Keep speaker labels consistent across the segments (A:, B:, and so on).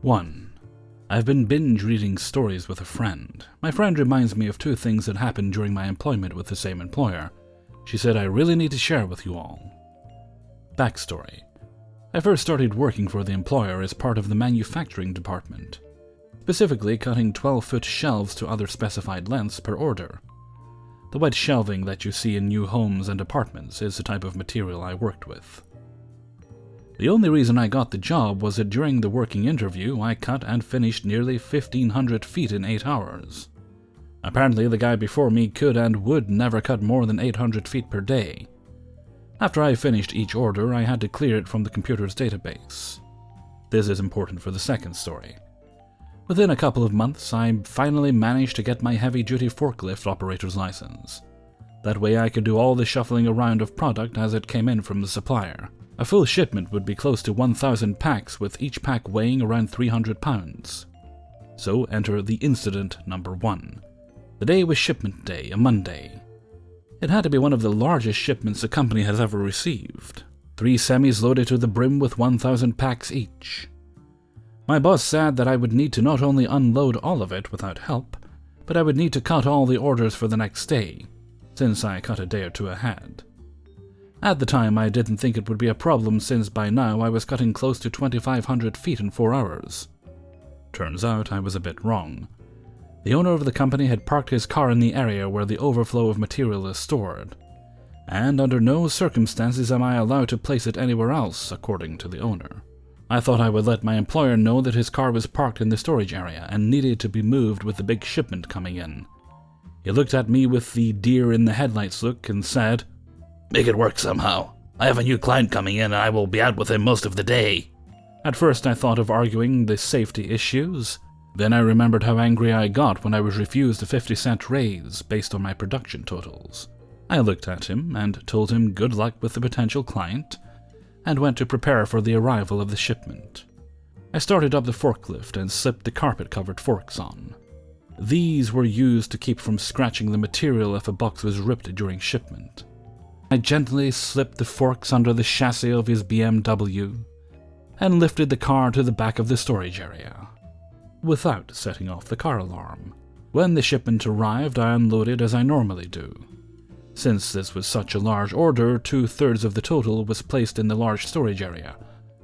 A: 1. I've been binge reading stories with a friend. My friend reminds me of two things that happened during my employment with the same employer. She said I really need to share with you all. Backstory. I first started working for the employer as part of the manufacturing department, specifically cutting 12-foot shelves to other specified lengths per order. The wet shelving that you see in new homes and apartments is the type of material I worked with. The only reason I got the job was that during the working interview I cut and finished nearly 1,500 feet in 8 hours. Apparently the guy before me could and would never cut more than 800 feet per day. After I finished each order, I had to clear it from the computer's database. This is important for the second story. Within a couple of months, I finally managed to get my heavy-duty forklift operator's license. That way I could do all the shuffling around of product as it came in from the supplier. A full shipment would be close to 1,000 packs, with each pack weighing around 300 pounds. So enter the incident number 1. The day was shipment day, a Monday. It had to be one of the largest shipments the company has ever received. 3 semis loaded to the brim with 1,000 packs each. My boss said that I would need to not only unload all of it without help, but I would need to cut all the orders for the next day, since I cut a day or two ahead. At the time, I didn't think it would be a problem since by now I was cutting close to 2,500 feet in 4 hours. Turns out I was a bit wrong. The owner of the company had parked his car in the area where the overflow of material is stored, and under no circumstances am I allowed to place it anywhere else, according to the owner. I thought I would let my employer know that his car was parked in the storage area and needed to be moved with the big shipment coming in. He looked at me with the deer-in-the-headlights look and said, "Make it work somehow. I have a new client coming in and I will be out with him most of the day." At first I thought of arguing the safety issues. Then I remembered how angry I got when I was refused a 50-cent raise based on my production totals. I looked at him and told him good luck with the potential client, and went to prepare for the arrival of the shipment. I started up the forklift and slipped the carpet-covered forks on. These were used to keep from scratching the material if a box was ripped during shipment. I gently slipped the forks under the chassis of his BMW and lifted the car to the back of the storage area, without setting off the car alarm. When the shipment arrived, I unloaded as I normally do. Since this was such a large order, 2/3 of the total was placed in the large storage area,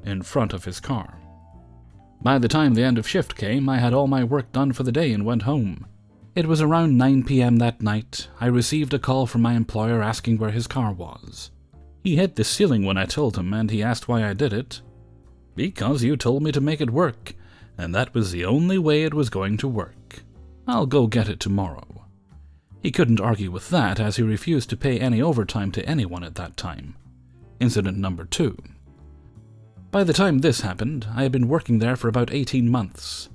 A: in front of his car. By the time the end of shift came, I had all my work done for the day and went home. It was around 9 p.m. that night. I received a call from my employer asking where his car was. He hit the ceiling when I told him, and he asked why I did it. "Because you told me to make it work, and that was the only way it was going to work. I'll go get it tomorrow." He couldn't argue with that, as he refused to pay any overtime to anyone at that time. Incident number 2. By the time this happened, I had been working there for about 18 months.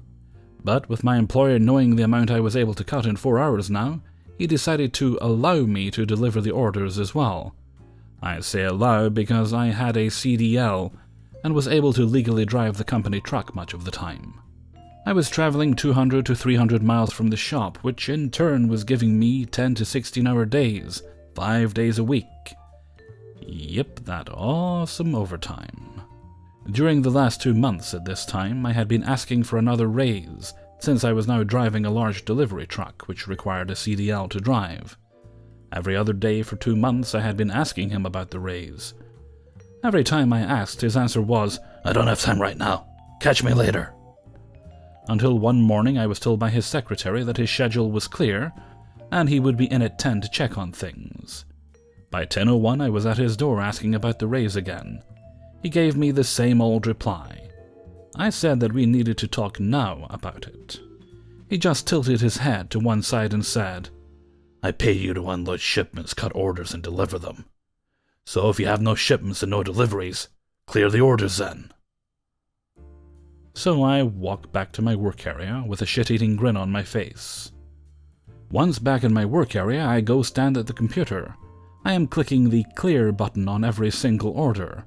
A: But with my employer knowing the amount I was able to cut in 4 hours now, he decided to allow me to deliver the orders as well. I say allow because I had a CDL and was able to legally drive the company truck much of the time. I was traveling 200 to 300 miles from the shop, which in turn was giving me 10 to 16-hour days, 5 days a week. Yep, that awesome overtime. During the last 2 months at this time, I had been asking for another raise, since I was now driving a large delivery truck, which required a CDL to drive. Every other day for 2 months, I had been asking him about the raise. Every time I asked, his answer was, "I don't have time right now. Catch me later." Until one morning I was told by his secretary that his schedule was clear, and he would be in at 10 to check on things. By 10:01 I was at his door asking about the raise again. He gave me the same old reply. I said that we needed to talk now about it. He just tilted his head to one side and said, "I pay you to unload shipments, cut orders, and deliver them. So if you have no shipments and no deliveries, clear the orders then." So I walked back to my work area with a shit-eating grin on my face. Once back in my work area, I go stand at the computer. I am clicking the clear button on every single order.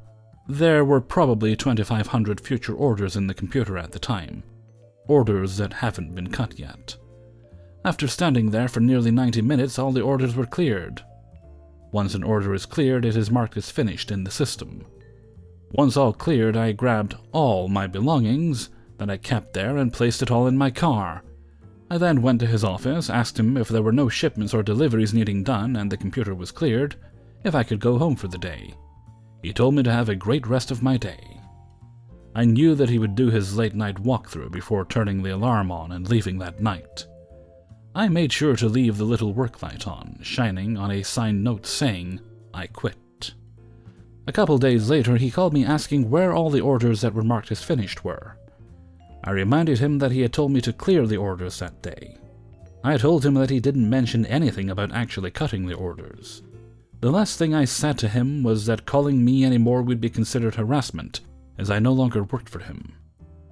A: There were probably 2,500 future orders in the computer at the time. Orders that haven't been cut yet. After standing there for nearly 90 minutes, all the orders were cleared. Once an order is cleared, it is marked as finished in the system. Once all cleared, I grabbed all my belongings that I kept there and placed it all in my car. I then went to his office, asked him if there were no shipments or deliveries needing done and the computer was cleared, if I could go home for the day. He told me to have a great rest of my day. I knew that he would do his late-night walkthrough before turning the alarm on and leaving that night. I made sure to leave the little work light on, shining on a signed note saying, "I quit." A couple days later, he called me asking where all the orders that were marked as finished were. I reminded him that he had told me to clear the orders that day. I told him that he didn't mention anything about actually cutting the orders. The last thing I said to him was that calling me anymore would be considered harassment, as I no longer worked for him.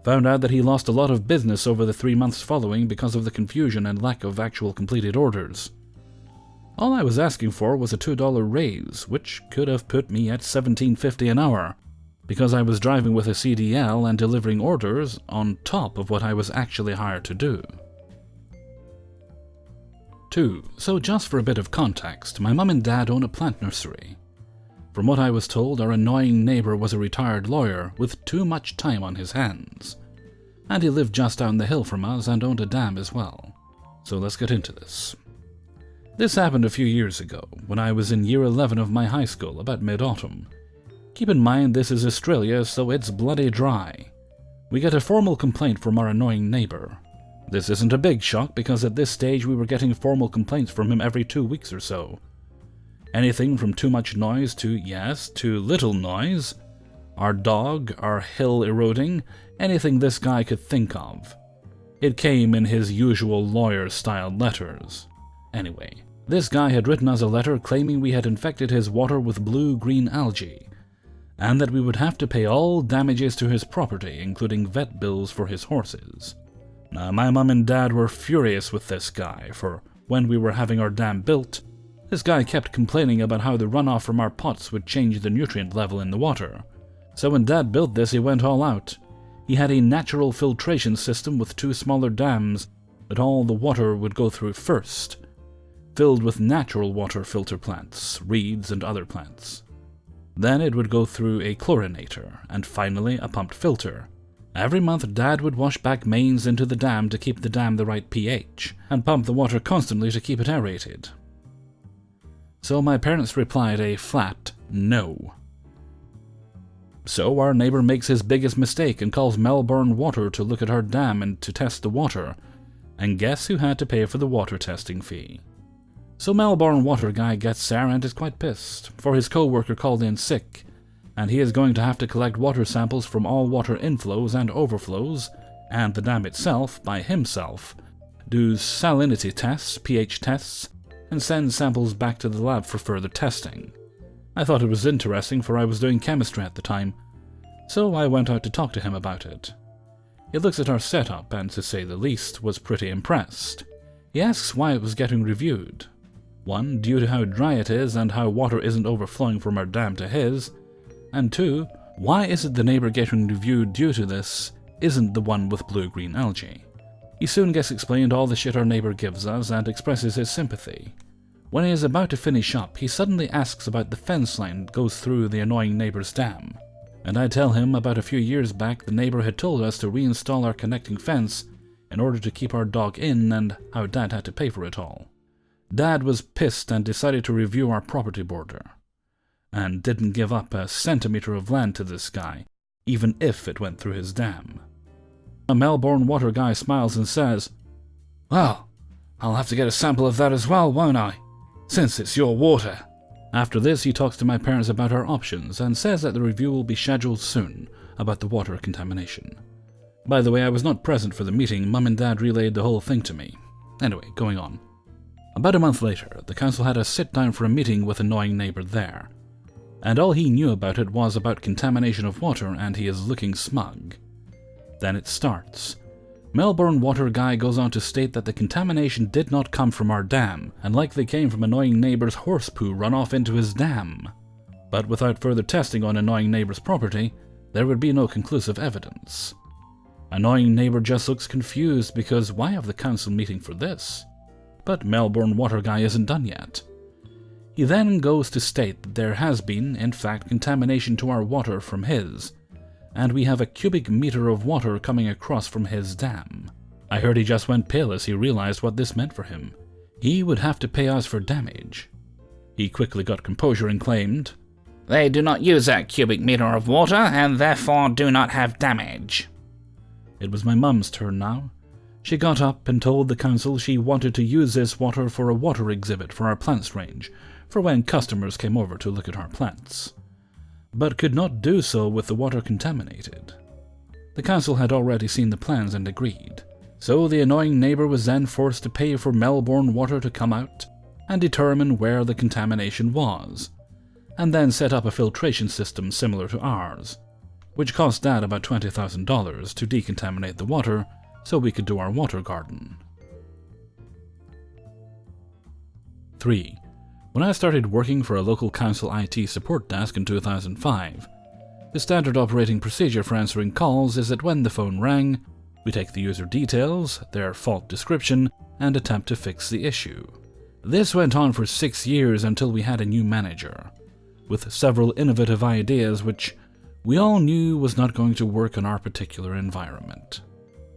A: Found out that he lost a lot of business over the 3 months following because of the confusion and lack of actual completed orders. All I was asking for was a $2 raise, which could have put me at $17.50 an hour, because I was driving with a CDL and delivering orders on top of what I was actually hired to do. 2. So just for a bit of context, my mum and dad own a plant nursery. From what I was told, our annoying neighbor was a retired lawyer with too much time on his hands. And he lived just down the hill from us and owned a dam as well. So let's get into this. This happened a few years ago, when I was in year 11 of my high school, about mid-autumn. Keep in mind this is Australia, so it's bloody dry. We get a formal complaint from our annoying neighbor. This isn't a big shock because at this stage we were getting formal complaints from him every 2 weeks or so. Anything from too much noise to, yes, too little noise. Our dog, our hill eroding, anything this guy could think of. It came in his usual lawyer-style letters. Anyway, this guy had written us a letter claiming we had infected his water with blue-green algae, and that we would have to pay all damages to his property, including vet bills for his horses. Now, my mum and dad were furious with this guy, for when we were having our dam built, this guy kept complaining about how the runoff from our pots would change the nutrient level in the water. So when Dad built this, he went all out. He had a natural filtration system with 2 smaller dams that all the water would go through first, filled with natural water filter plants, reeds and other plants. Then it would go through a chlorinator, and finally a pumped filter. Every month Dad would wash back mains into the dam to keep the dam the right pH, and pump the water constantly to keep it aerated. So my parents replied a flat no. So our neighbor makes his biggest mistake and calls Melbourne Water to look at our dam and to test the water, and guess who had to pay for the water testing fee? So Melbourne Water guy gets there and is quite pissed, for his co-worker called in sick, and he is going to have to collect water samples from all water inflows and overflows, and the dam itself, by himself, do salinity tests, pH tests, and send samples back to the lab for further testing. I thought it was interesting, for I was doing chemistry at the time, so I went out to talk to him about it. He looks at our setup and, to say the least, was pretty impressed. He asks why it was getting reviewed. 1, due to how dry it is and how water isn't overflowing from our dam to his, and 2, why is it the neighbor getting reviewed due to this isn't the one with blue-green algae? He soon gets explained all the shit our neighbor gives us and expresses his sympathy. When he is about to finish up, he suddenly asks about the fence line that goes through the annoying neighbor's dam, and I tell him about a few years back the neighbor had told us to reinstall our connecting fence in order to keep our dog in and how Dad had to pay for it all. Dad was pissed and decided to review our property border, and didn't give up a centimeter of land to this guy, even if it went through his dam. A Melbourne Water guy smiles and says, "Well, I'll have to get a sample of that as well, won't I? Since it's your water." After this, he talks to my parents about our options and says that the review will be scheduled soon about the water contamination. By the way, I was not present for the meeting. Mum and Dad relayed the whole thing to me. Anyway, going on. About a month later, the council had us sit down for a meeting with annoying neighbor there, and all he knew about it was about contamination of water, and he is looking smug. Then it starts. Melbourne Water guy goes on to state that the contamination did not come from our dam, and likely came from annoying neighbor's horse poo run off into his dam. But without further testing on annoying neighbor's property, there would be no conclusive evidence. Annoying neighbor just looks confused because why have the council meeting for this? But Melbourne Water guy isn't done yet. He then goes to state that there has been, in fact, contamination to our water from his, and we have a cubic meter of water coming across from his dam. I heard he just went pale as he realized what this meant for him. He would have to pay us for damage. He quickly got composure and claimed,
B: "They do not use that cubic meter of water and therefore do not have damage."
A: It was my mum's turn now. She got up and told the council she wanted to use this water for a water exhibit for our plants range, for when customers came over to look at our plants, but could not do so with the water contaminated. The council had already seen the plans and agreed, so the annoying neighbour was then forced to pay for Melbourne water to come out and determine where the contamination was, and then set up a filtration system similar to ours, which cost Dad about $20,000 to decontaminate the water so we could do our water garden. 3. When I started working for a local council IT support desk in 2005, the standard operating procedure for answering calls is that when the phone rang, we take the user details, their fault description, and attempt to fix the issue. This went on for 6 years until we had a new manager, with several innovative ideas which we all knew was not going to work in our particular environment.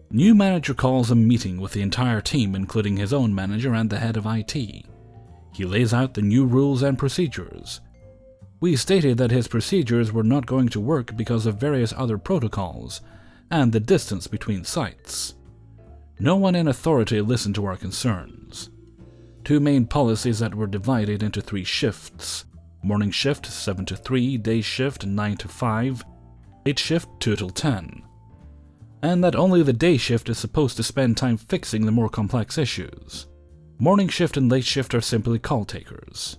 A: New manager calls a meeting with the entire team, including his own manager and the head of IT. He lays out the new rules and procedures. We stated that his procedures were not going to work because of various other protocols and the distance between sites. No one in authority listened to our concerns. 2 main policies that were divided into 3 shifts: morning shift 7 to 3, day shift 9 to 5, late shift 2 till 10. And that only the day shift is supposed to spend time fixing the more complex issues. Morning shift and late shift are simply call takers.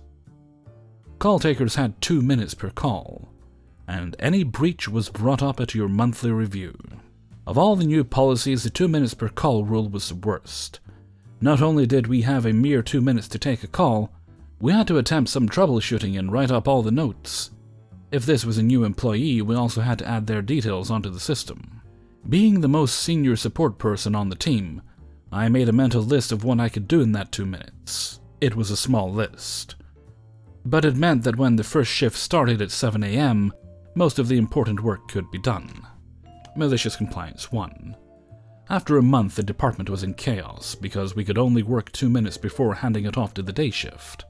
A: Call takers had 2 minutes per call, and any breach was brought up at your monthly review. Of all the new policies, the 2 minutes per call rule was the worst. Not only did we have a mere 2 minutes to take a call, we had to attempt some troubleshooting and write up all the notes. If this was a new employee, we also had to add their details onto the system. Being the most senior support person on the team, I made a mental list of what I could do in that 2 minutes. It was a small list, but it meant that when the first shift started at 7 a.m., most of the important work could be done. Malicious Compliance 1. After a month, the department was in chaos because we could only work 2 minutes before handing it off to the day shift.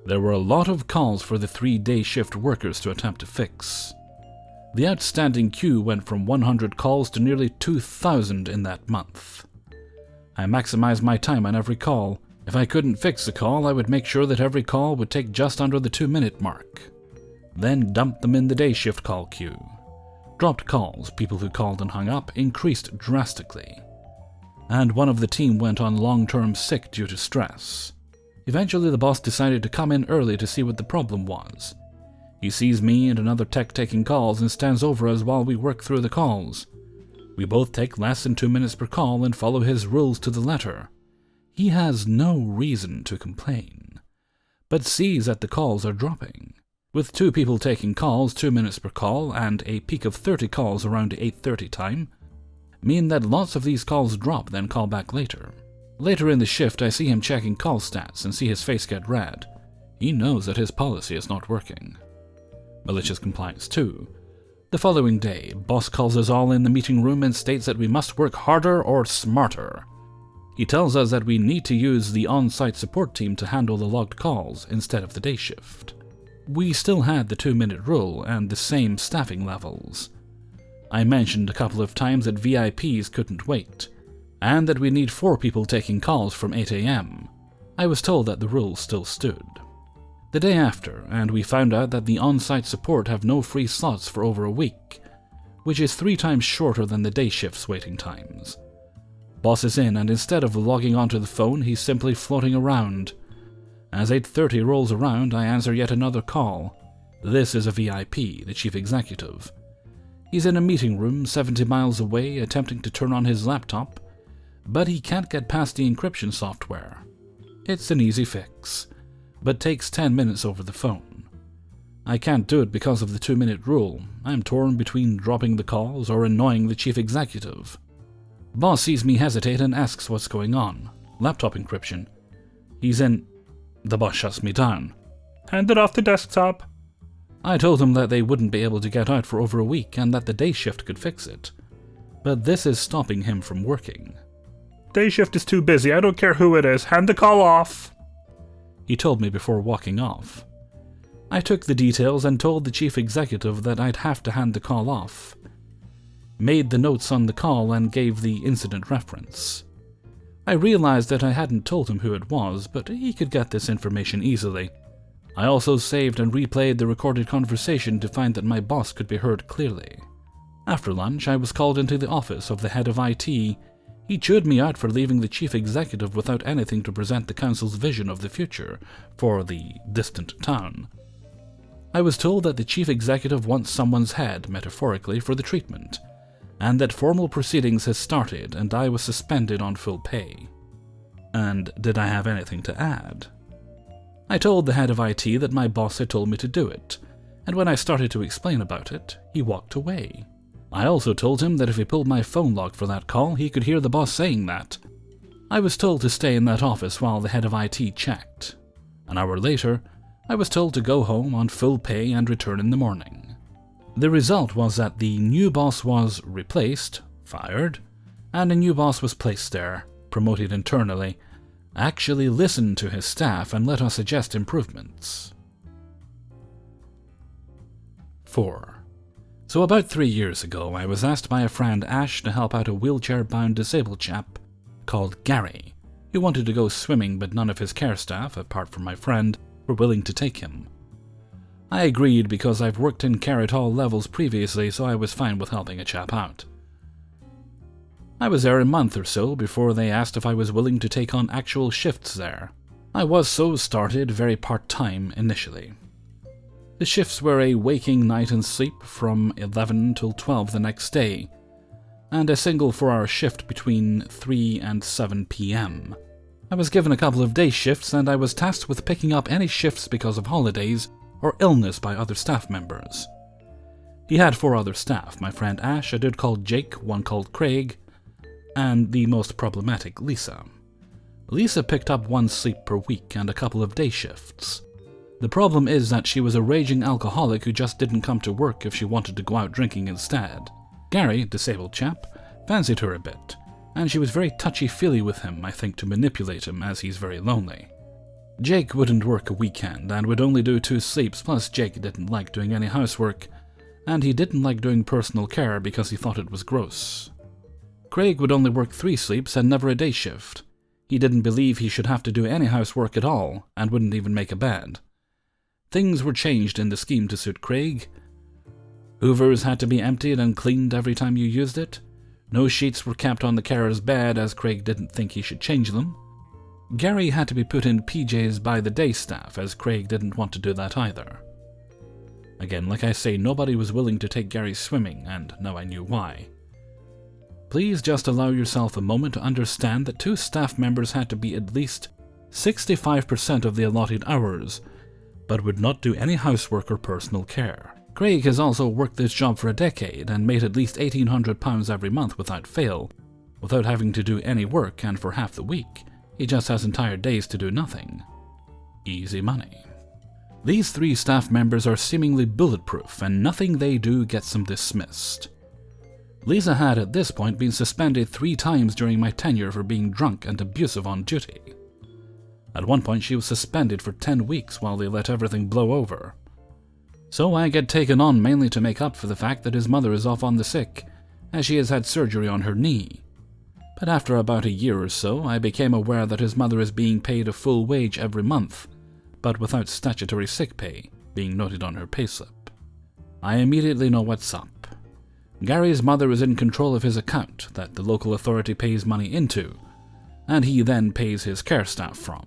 A: There were a lot of calls for the 3 day shift workers to attempt to fix. The outstanding queue went from 100 calls to nearly 2,000 in that month. I maximized my time on every call. If I couldn't fix a call, I would make sure that every call would take just under the 2 minute mark, then dumped them in the day shift call queue. Dropped calls, people who called and hung up, increased drastically, and one of the team went on long-term sick due to stress. Eventually the boss decided to come in early to see what the problem was. He sees me and another tech taking calls and stands over us while we work through the calls. We both take less than 2 minutes per call and follow his rules to the letter. He has no reason to complain, but sees that the calls are dropping. With 2 people taking calls 2 minutes per call and a peak of 30 calls around 8:30 time, mean that lots of these calls drop then call back later. Later in the shift I see him checking call stats and see his face get red. He knows that his policy is not working. Malicious Compliance 2. The following day, boss calls us all in the meeting room and states that we must work harder or smarter. He tells us that we need to use the on-site support team to handle the logged calls instead of the day shift. We still had the 2 minute rule and the same staffing levels. I mentioned a couple of times that VIPs couldn't wait, and that we need 4 people taking calls from 8 a.m. I was told that the rule still stood. The day after, and we found out that the on-site support have no free slots for over a week, which is 3 times shorter than the day shift's waiting times. Boss is in, and instead of logging onto the phone, he's simply floating around. As 8:30 rolls around, I answer yet another call. This is a VIP, the chief executive. He's in a meeting room 70 miles away attempting to turn on his laptop, but he can't get past the encryption software. It's an easy fix, but takes 10 minutes over the phone. I can't do it because of the 2 minute rule. I'm torn between dropping the calls or annoying the chief executive. Boss sees me hesitate and asks what's going on. Laptop encryption. He's in. The boss shuts me down. Hand it off the desktop. I told him that they wouldn't be able to get out for over a week and that the day shift could fix it. But this is stopping him from working.
C: Day shift is too busy, I don't care who it is, hand the call off,
A: he told me before walking off. I took the details and told the chief executive that I'd have to hand the call off. Made the notes on the call and gave the incident reference. I realized that I hadn't told him who it was, but he could get this information easily. I also saved and replayed the recorded conversation to find that my boss could be heard clearly. After lunch, I was called into the office of the head of IT. He chewed me out for leaving the chief executive without anything to present the council's vision of the future for the distant town. I was told that the chief executive wants someone's head, metaphorically, for the treatment, and that formal proceedings has started and I was suspended on full pay. And did I have anything to add? I told the head of IT that my boss had told me to do it, and when I started to explain about it, he walked away. I also told him that if he pulled my phone log for that call, he could hear the boss saying that. I was told to stay in that office while the head of IT checked. An hour later, I was told to go home on full pay and return in the morning. The result was that the new boss was replaced, fired, and a new boss was placed there, promoted internally, actually listened to his staff and let us suggest improvements. 4. So about 3 years ago, I was asked by a friend Ash to help out a wheelchair-bound disabled chap called Gary, who wanted to go swimming but none of his care staff, apart from my friend, were willing to take him. I agreed because I've worked in care at all levels previously, so I was fine with helping a chap out. I was there a month or so before they asked if I was willing to take on actual shifts there. I was so started very part-time initially. The shifts were a waking night and sleep from 11 till 12 the next day, and a single 4-hour shift between 3 and 7 p.m. I was given a couple of day shifts and I was tasked with picking up any shifts because of holidays or illness by other staff members. He had 4 other staff, my friend Ash, a dude called Jake, one called Craig, and the most problematic, Lisa. Lisa picked up 1 sleep per week and a couple of day shifts. The problem is that she was a raging alcoholic who just didn't come to work if she wanted to go out drinking instead. Gary, disabled chap, fancied her a bit, and she was very touchy-feely with him, I think to manipulate him as he's very lonely. Jake wouldn't work a weekend and would only do 2 sleeps, plus Jake didn't like doing any housework, and he didn't like doing personal care because he thought it was gross. Craig would only work 3 sleeps and never a day shift. He didn't believe he should have to do any housework at all, and wouldn't even make a bed. Things were changed in the scheme to suit Craig. Hoovers had to be emptied and cleaned every time you used it. No sheets were kept on the carer's bed as Craig didn't think he should change them. Gary had to be put in PJs by the day staff as Craig didn't want to do that either. Again, like I say, nobody was willing to take Gary swimming, and now I knew why. Please just allow yourself a moment to understand that 2 staff members had to be at least 65% of the allotted hours, but would not do any housework or personal care. Craig has also worked this job for a decade and made at least £1,800 every month without fail, without having to do any work, and for half the week, he just has entire days to do nothing. Easy money. These 3 staff members are seemingly bulletproof, and nothing they do gets them dismissed. Lisa had at this point been suspended 3 times during my tenure for being drunk and abusive on duty. At one point she was suspended for 10 weeks while they let everything blow over. So I get taken on mainly to make up for the fact that his mother is off on the sick, as she has had surgery on her knee. But after about a year or so, I became aware that his mother is being paid a full wage every month, but without statutory sick pay being noted on her payslip. I immediately know what's up. Gary's mother is in control of his account that the local authority pays money into, and he then pays his care staff from.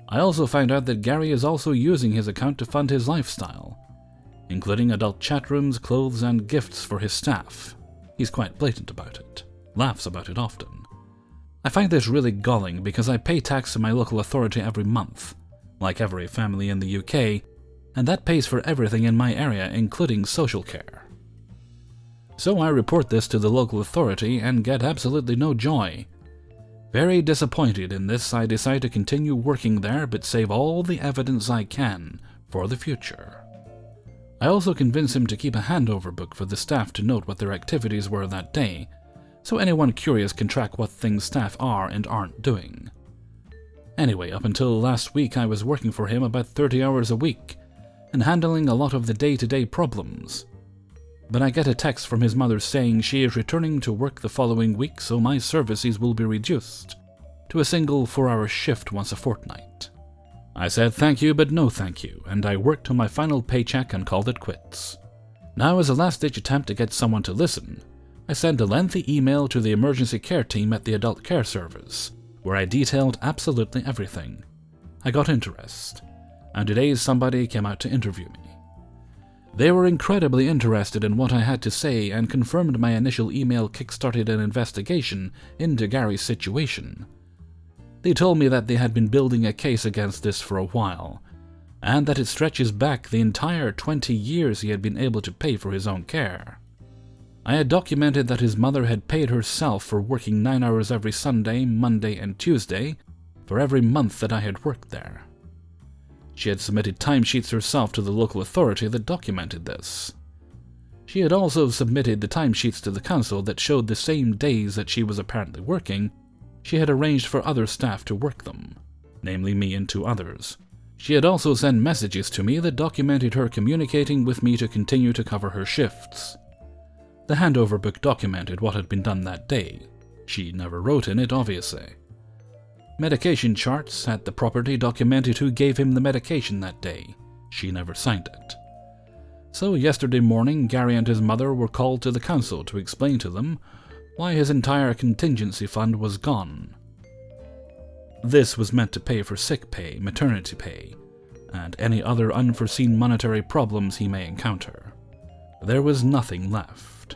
A: I also found out that Gary is also using his account to fund his lifestyle, including adult chat rooms, clothes, and gifts for his staff. He's quite blatant about it, laughs about it often. I find this really galling because I pay tax to my local authority every month, like every family in the UK, and that pays for everything in my area, including social care. So I report this to the local authority and get absolutely no joy. Very disappointed in this, I decide to continue working there but save all the evidence I can for the future. I also convinced him to keep a handover book for the staff to note what their activities were that day, so anyone curious can track what things staff are and aren't doing. Anyway, up until last week I was working for him about 30 hours a week, and handling a lot of the day-to-day problems. But I get a text from his mother saying she is returning to work the following week, so my services will be reduced to a single 4-hour shift once a fortnight. I said thank you, but no thank you, and I worked to my final paycheck and called it quits. Now, as a last-ditch attempt to get someone to listen, I sent a lengthy email to the emergency care team at the adult care service, where I detailed absolutely everything. I got interest, and today somebody came out to interview me. They were incredibly interested in what I had to say and confirmed my initial email kickstarted an investigation into Gary's situation. They told me that they had been building a case against this for a while, and that it stretches back the entire 20 years he had been able to pay for his own care. I had documented that his mother had paid herself for working 9 hours every Sunday, Monday, and Tuesday for every month that I had worked there. She had submitted timesheets herself to the local authority that documented this. She had also submitted the timesheets to the council that showed the same days that she was apparently working. She had arranged for other staff to work them, namely me and 2 others. She had also sent messages to me that documented her communicating with me to continue to cover her shifts. The handover book documented what had been done that day. She never wrote in it, obviously. Medication charts at the property documented who gave him the medication that day. She never signed it. So yesterday morning, Gary and his mother were called to the council to explain to them why his entire contingency fund was gone. This was meant to pay for sick pay, maternity pay, and any other unforeseen monetary problems he may encounter. There was nothing left.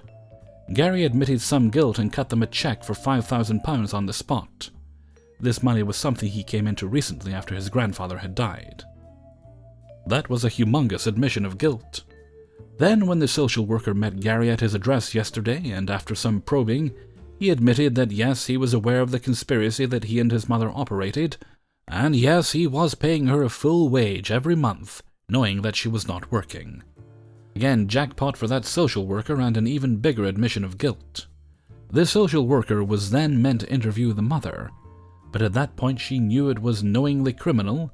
A: Gary admitted some guilt and cut them a check for £5,000 on the spot. This money was something he came into recently after his grandfather had died. That was a humongous admission of guilt. Then, when the social worker met Gary at his address yesterday, and after some probing, he admitted that yes, he was aware of the conspiracy that he and his mother operated, and yes, he was paying her a full wage every month, knowing that she was not working. Again, jackpot for that social worker and an even bigger admission of guilt. This social worker was then meant to interview the mother, but at that point she knew it was knowingly criminal,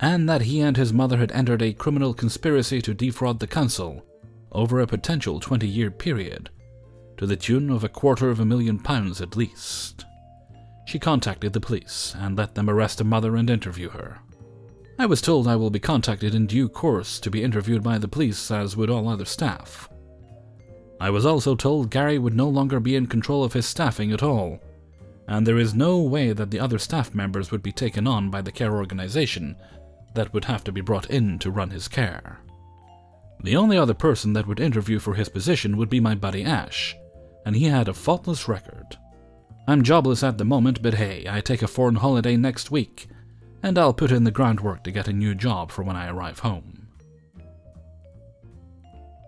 A: and that he and his mother had entered a criminal conspiracy to defraud the council over a potential 20-year period, to the tune of £250,000 at least. She contacted the police and let them arrest the mother and interview her. I was told I will be contacted in due course to be interviewed by the police, as would all other staff. I was also told Gary would no longer be in control of his staffing at all, and there is no way that the other staff members would be taken on by the care organization that would have to be brought in to run his care. The only other person that would interview for his position would be my buddy Ash, and he had a faultless record. I'm jobless at the moment, but hey, I take a foreign holiday next week, and I'll put in the groundwork to get a new job for when I arrive home.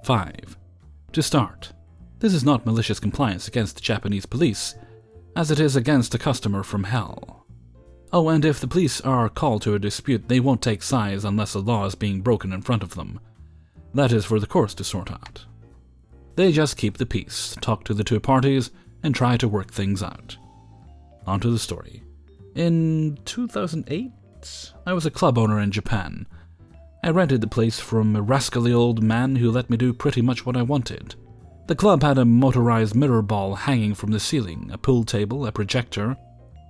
A: 5. To start, this is not malicious compliance against the Japanese police, as it is against a customer from hell. Oh, and if the police are called to a dispute, they won't take sides unless a law is being broken in front of them. That is for the courts to sort out. They just keep the peace, talk to the 2 parties, and try to work things out. On to the story. In 2008, I was a club owner in Japan. I rented the place from a rascally old man who let me do pretty much what I wanted. The club had a motorized mirror ball hanging from the ceiling, a pool table, a projector.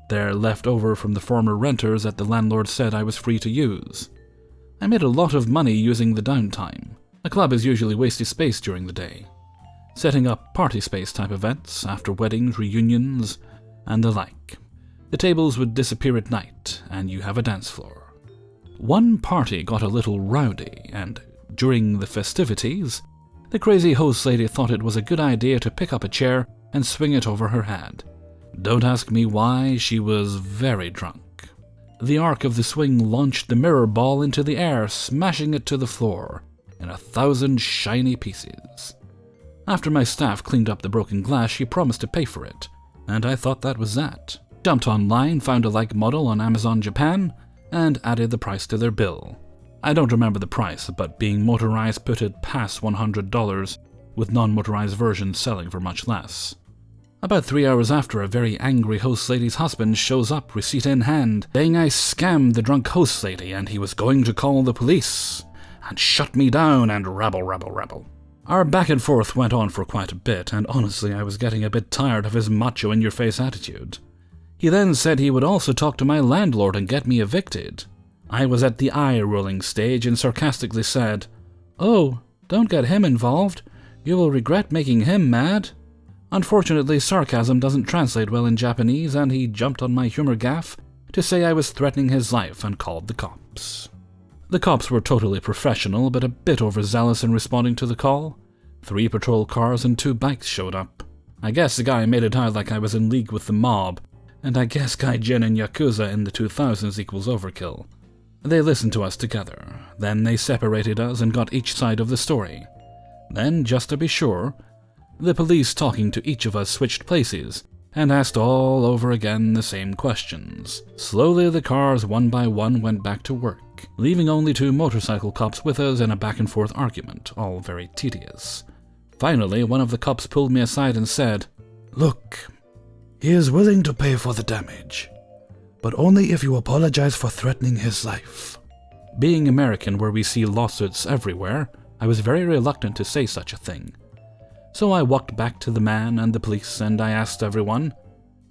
A: They're left over from the former renters that the landlord said I was free to use. I made a lot of money using the downtime. The club is usually wasted space during the day, setting up party space type events, after weddings, reunions, and the like. The tables would disappear at night, and you have a dance floor. One party got a little rowdy, and during the festivities, the crazy host lady thought it was a good idea to pick up a chair and swing it over her head. Don't ask me why, she was very drunk. The arc of the swing launched the mirror ball into the air, smashing it to the floor in 1,000 shiny pieces. After my staff cleaned up the broken glass, she promised to pay for it, and I thought that was that. Jumped online, found a like model on Amazon Japan, and added the price to their bill. I don't remember the price, but being motorized put it past $100, with non-motorized versions selling for much less. About 3 hours after, a very angry host lady's husband shows up, receipt in hand, saying I scammed the drunk host lady and he was going to call the police, and shut me down and rabble. Our back and forth went on for quite a bit, and honestly I was getting a bit tired of his macho in-your-face attitude. He then said he would also talk to my landlord and get me evicted. I was at the eye-rolling stage and sarcastically said, "Oh, don't get him involved. You will regret making him mad." Unfortunately, sarcasm doesn't translate well in Japanese, and he jumped on my humor gaffe to say I was threatening his life and called the cops. The cops were totally professional, but a bit overzealous in responding to the call. 3 patrol cars and 2 bikes showed up. I guess the guy made it out like I was in league with the mob, and I guess Gaijin and Yakuza in the 2000s equals overkill. They listened to us together, then they separated us and got each side of the story. Then, just to be sure, the police talking to each of us switched places and asked all over again the same questions. Slowly the cars one by one went back to work, leaving only 2 motorcycle cops with us in a back and forth argument, all very tedious. Finally, one of the cops pulled me aside and said, "Look, he is willing to pay for the damage, but only if you apologize for threatening his life." Being American, where we see lawsuits everywhere, I was very reluctant to say such a thing. So I walked back to the man and the police and I asked everyone,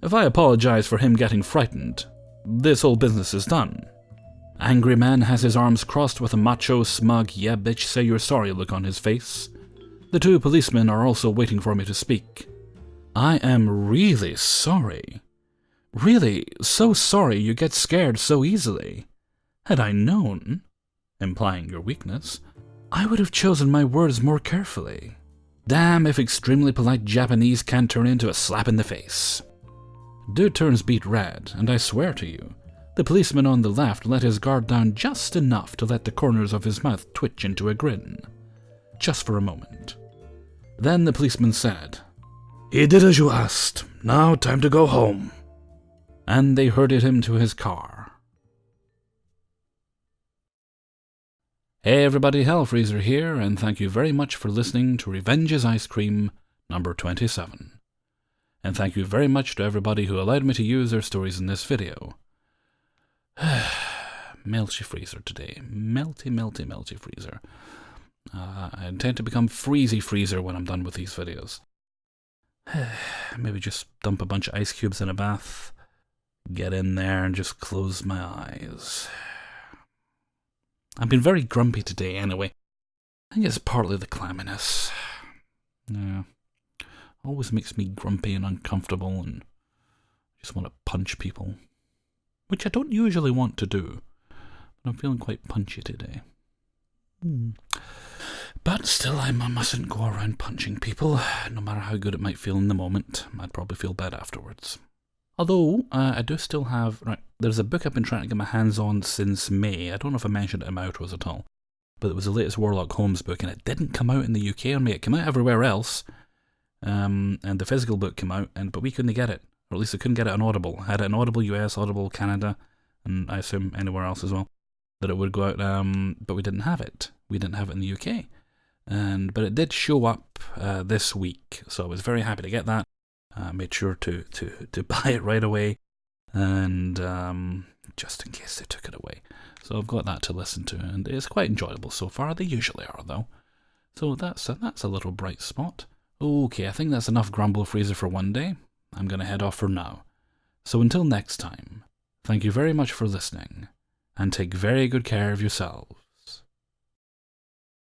A: if I apologize for him getting frightened, this whole business is done. Angry man has his arms crossed with a macho, smug, "yeah bitch, say you're sorry" look on his face. The 2 policemen are also waiting for me to speak. I am really sorry. Really, so sorry you get scared so easily. Had I known, implying your weakness, I would have chosen my words more carefully. Damn if extremely polite Japanese can turn into a slap in the face. Dude turns beet red, and I swear to you, the policeman on the left let his guard down just enough to let the corners of his mouth twitch into a grin. Just for a moment. Then the policeman said, "He did as you asked. Now time to go home." And they herded him to his car. Hey everybody, Hellfreezer here, and thank you very much for listening to Revenge's Ice Cream number 27. And thank you very much to everybody who allowed me to use their stories in this video. Melty freezer today. Melty freezer. I intend to become freezy freezer when I'm done with these videos. Maybe just dump a bunch of ice cubes in a bath, get in there and just close my eyes. I've been very grumpy today anyway. I think it's partly the clamminess. Yeah. Always makes me grumpy and uncomfortable and just want to punch people. Which I don't usually want to do. But I'm feeling quite punchy today. But still, I mustn't go around punching people. No matter how good it might feel in the moment, I'd probably feel bad afterwards. Although, I do still have... Right, there's a book I've been trying to get my hands on since May. I don't know if I mentioned it in my outros at all. But it was the latest Warlock Holmes book, and it didn't come out in the UK on me. It came out everywhere else. And the physical book came out, but we couldn't get it. Or at least I couldn't get it on Audible. I had it on Audible US, Audible Canada, and I assume anywhere else as well, that it would go out, but we didn't have it. We didn't have it in the UK. But it did show up this week, so I was very happy to get that. Made sure to buy it right away, and just in case they took it away. So I've got that to listen to, and it's quite enjoyable so far. They usually are, though. So that's a little bright spot. Okay, I think that's enough Grumble Freezer for one day. I'm going to head off for now. So until next time, thank you very much for listening, and take very good care of yourselves.